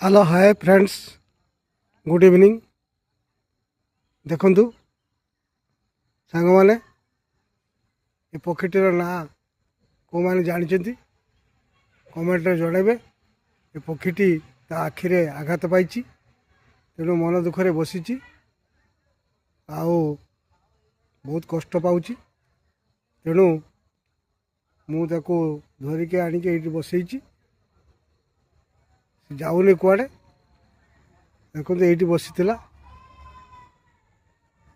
Hello hi friends good evening देखु सांग मैंने ये पक्षीटर ना कौ मैंने जानते कमेंट जनइबे ये पक्षीटी ता आखिरे आघात पाई तेणु मन दुखरे बसी बहुत कष्ट पाऊँ तेणु मुझे धरिकी आणिकी ये बसई जाऊनी कुआड़े देखो ये बसी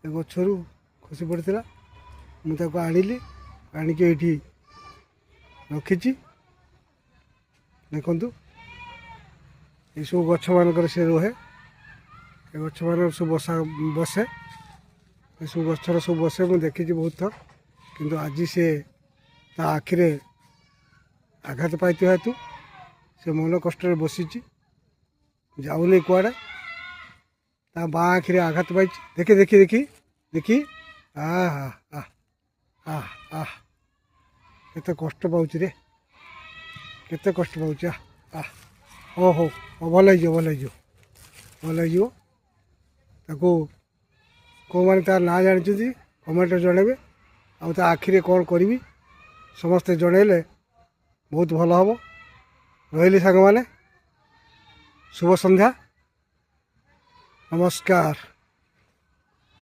गचरू खसी पड़ा मुझे आनिली आणिकी ये रखी देखु ये सब गछ मानक से रुहे ये गछ मान सब बसा बसे ये सब गचर सब बसे मुझे देखी बहुत थर किंतु आज से आखिरे आघात पाई हेतु से मन कष्ट बसी जाऊनी कुआड़े बाँ आखिरे आघात पाई देखी देखी देखी देखी आह आह आह आह केते कष्ट पाऊँ रे केते कष्ट पाऊँ आह ओ हो भल हो कौ मैंने तार ना जानते कमेंट जनइबे आखिरे कौन करी समस्ते जनइले बहुत भल हम रही सांग मैंने शुभ संध्या नमस्कार।